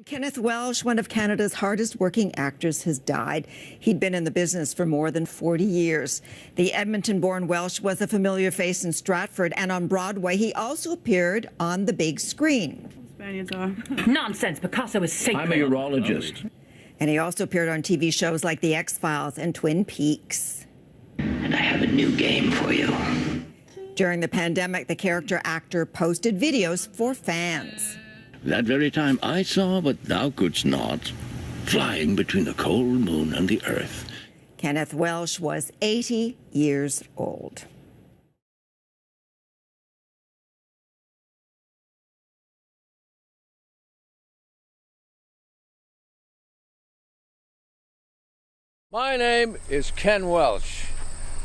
Kenneth Welsh, one of Canada's hardest working actors, has died. He'd been in the business for more than 40 years. The Edmonton-born Welsh was a familiar face in Stratford, and on Broadway he also appeared on the big screen. Spaniards are. Nonsense, Picasso is sacred. I'm a urologist. And he also appeared on TV shows like The X-Files and Twin Peaks. And I have a new game for you. During the pandemic, the character actor posted videos for fans. That very time I saw what thou couldst not, flying between the cold moon and the earth. Kenneth Welsh was 80 years old. My name is Ken Welsh.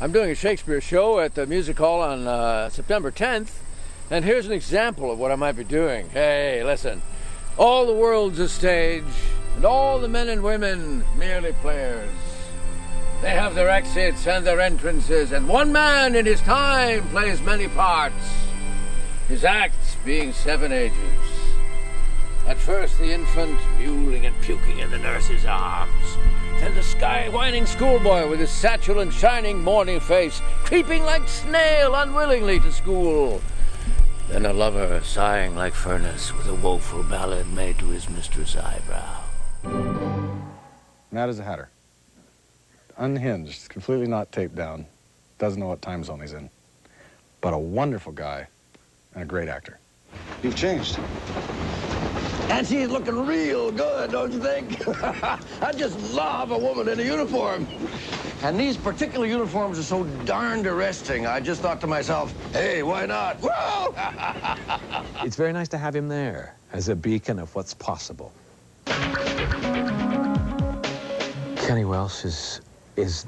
I'm doing a Shakespeare show at the Music Hall on September 10th, and here's an example of what I might be doing. Hey, listen. All the world's a stage, and all the men and women merely players. They have their exits and their entrances, and one man in his time plays many parts, his acts being 7 ages. At first the infant, mewling and puking in the nurse's arms. Then the sky-whining schoolboy with his satchel and shining morning face, creeping like snail unwillingly to school. Then a lover sighing like furnace with a woeful ballad made to his mistress' eyebrow. Mad as a hatter. Unhinged, completely not taped down. Doesn't know what time zone he's in. But a wonderful guy and a great actor. You've changed. And she's looking real good, don't you think? I just love a woman in a uniform. And these particular uniforms are so darned arresting. I just thought to myself, hey, why not? Whoa! It's very nice to have him there as a beacon of what's possible. Kenny Welsh he's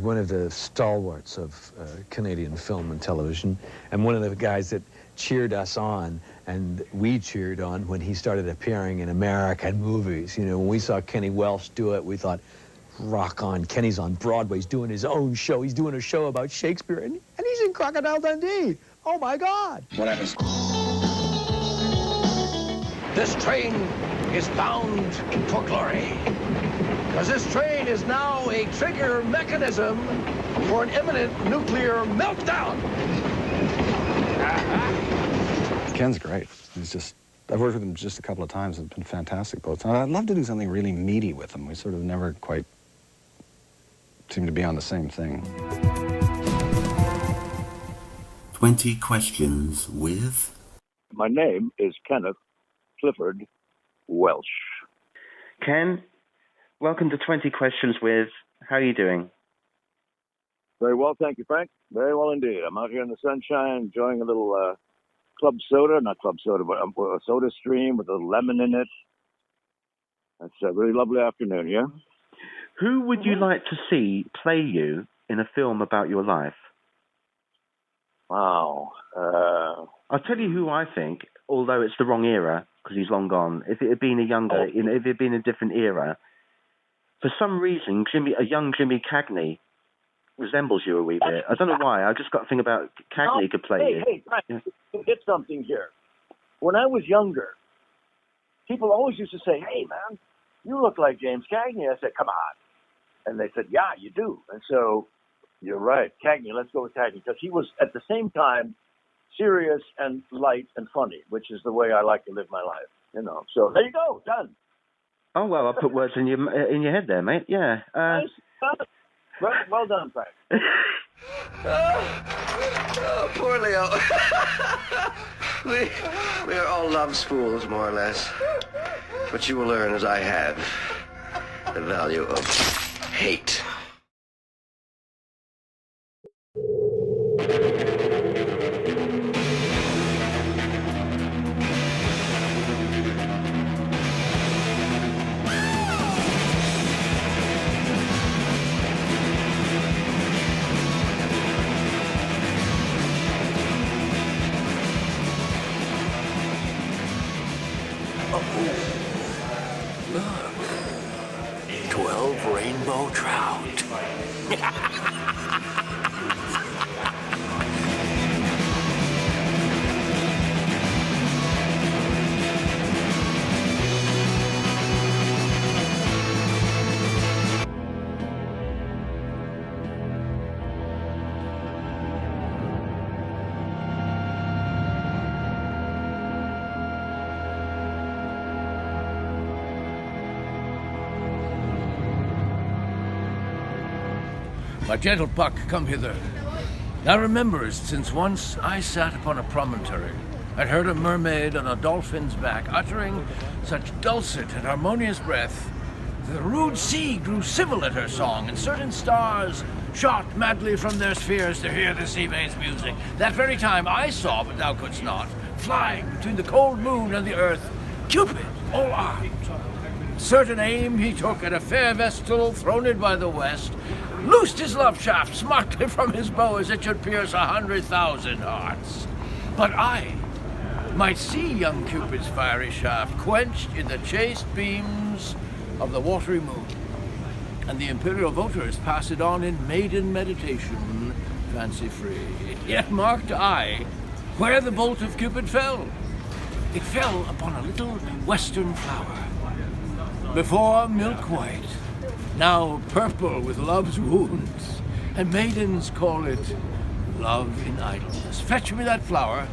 one of the stalwarts of Canadian film and television, and one of the guys that cheered us on, and we cheered on when he started appearing in American movies. You know, when we saw Kenny Welsh do it, we thought, rock on. Kenny's on Broadway. He's doing his own show. He's doing a show about Shakespeare, and he's in Crocodile Dundee. Oh, my God. What happens? This train is bound for glory. Because this train is now a trigger mechanism for an imminent nuclear meltdown. Ken's great. I've worked with him just a couple of times. It's been fantastic both times. I'd love to do something really meaty with him. We sort of never quite seem to be on the same thing. 20 Questions with... My name is Kenneth Clifford Welsh. Ken, welcome to 20 Questions with... How are you doing? Very well, thank you, Frank. Very well indeed. I'm out here in the sunshine enjoying a little club soda, not club soda, but a soda stream with a lemon in it. It's a really lovely afternoon, yeah? Who would you like to see play you in a film about your life? Wow. I'll tell you who I think, although it's the wrong era, because he's long gone. If it had been if it had been a different era, for some reason, a young Jimmy Cagney resembles you a wee bit. I don't know why. I just got to think about Cagney could play you. Hey, Frank, you get something here. When I was younger, people always used to say, hey, man, you look like James Cagney. I said, come on. And they said, yeah, you do. And so you're right. Cagney, let's go with Cagney. Because he was, at the same time, serious and light and funny, which is the way I like to live my life. You know. So there you go. Done. Oh, well, I put words in your head there, mate. Yeah. Nice. Well done, Frank. Oh, poor Leo. We are all love's fools, more or less. But you will learn, as I have, the value of hate. Look, 12 rainbow trout. My gentle Puck, come hither. Thou rememberest, since once I sat upon a promontory, and heard a mermaid on a dolphin's back uttering such dulcet and harmonious breath, that the rude sea grew civil at her song, and certain stars shot madly from their spheres to hear the sea maid's music. That very time I saw, but thou couldst not, flying between the cold moon and the earth, Cupid, all armed. Certain aim he took at a fair vestal throned by the west, loosed his love shaft smartly from his bow as it should pierce 100,000 hearts. But I might see young Cupid's fiery shaft quenched in the chaste beams of the watery moon, and the imperial voters pass it on in maiden meditation, fancy-free. Yet marked I where the bolt of Cupid fell. It fell upon a little western flower, before milk white, now purple with love's wounds, and maidens call it love in idleness. Fetch me that flower,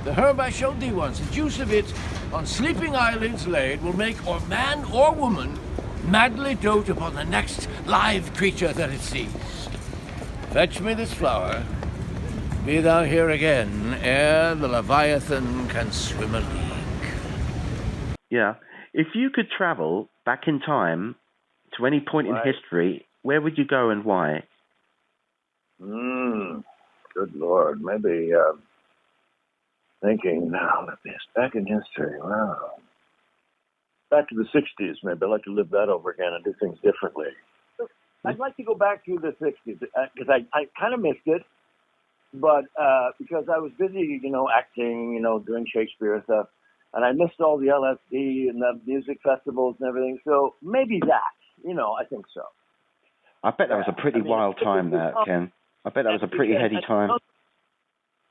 the herb I showed thee once. The juice of it, on sleeping eyelids laid, will make or man or woman madly dote upon the next live creature that it sees. Fetch me this flower, be thou here again, ere the Leviathan can swim a league. Yeah. If you could travel back in time to any point in history, where would you go and why? Good Lord. Maybe thinking now of this. Back in history, wow. Back to the 60s, maybe. I'd like to live that over again and do things differently. I'd like to go back to the 60s because I kind of missed it, but because I was busy, acting, doing Shakespeare stuff. And I missed all the LSD and the music festivals and everything. So maybe that, I think so. I bet that was a pretty wild time, Ken. I bet that was a pretty heady time.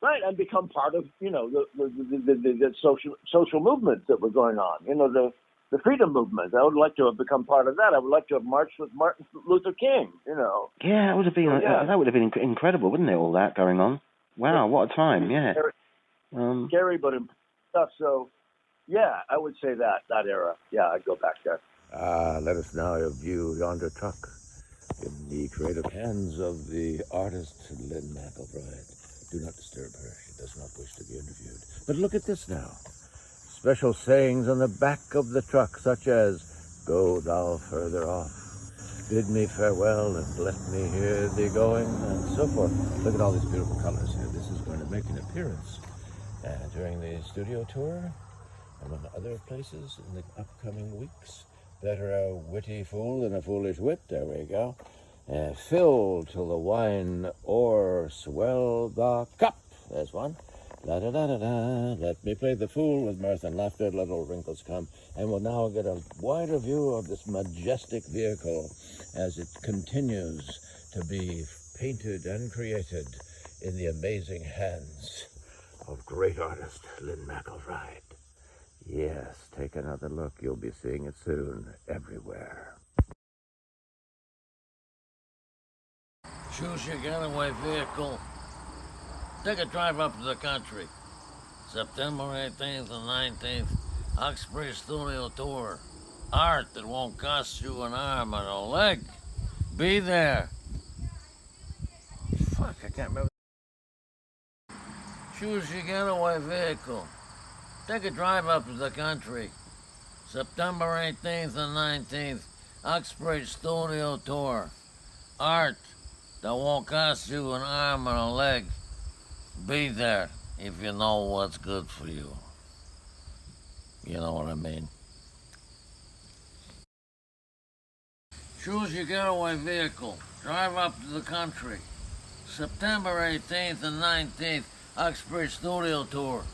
Right, and become part of, the social movements that were going on. The freedom movement. I would like to have become part of that. I would like to have marched with Martin Luther King, Yeah, that would have been that would have been incredible, wouldn't it? All that going on. Wow, what a time! Yeah. Scary, but stuff. So. Yeah, I would say that era. Yeah, I'd go back there. Let us now view yonder truck in the creative hands of the artist Lynn McElbride. Do not disturb her. She does not wish to be interviewed. But look at this now. Special sayings on the back of the truck, such as, "Go thou further off, bid me farewell, and let me hear thee going," and so forth. Look at all these beautiful colors here. This is going to make an appearance during the studio tour, among other places in the upcoming weeks. Better a witty fool than a foolish wit. There we go. Fill till the wine o'er swell the cup. There's one. La-da-da-da-da. Let me play the fool with mirth and laughter. Let all wrinkles come. And we'll now get a wider view of this majestic vehicle as it continues to be painted and created in the amazing hands of great artist Lynn McElbride. Yes, take another look. You'll be seeing it soon, everywhere. Choose your getaway vehicle. Take a drive up to the country. September 18th and 19th, Uxbridge Studio Tour. Art that won't cost you an arm and a leg. Be there. Fuck, I can't remember. Choose your getaway vehicle. Take a drive up to the country. September 18th and 19th, Uxbridge Studio Tour. Art that won't cost you an arm and a leg. Be there if you know what's good for you. You know what I mean? Choose your getaway vehicle. Drive up to the country. September 18th and 19th, Uxbridge Studio Tour.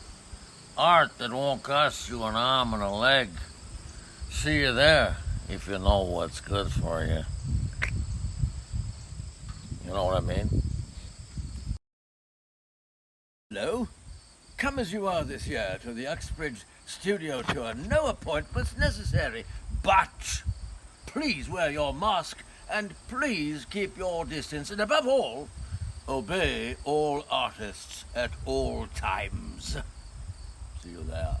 Art that won't cost you an arm and a leg. See you there if you know what's good for you. You know what I mean? Hello? Come as you are this year to the Uxbridge Studio Tour. No appointments necessary, but please wear your mask and please keep your distance, and above all, obey all artists at all times. See you there.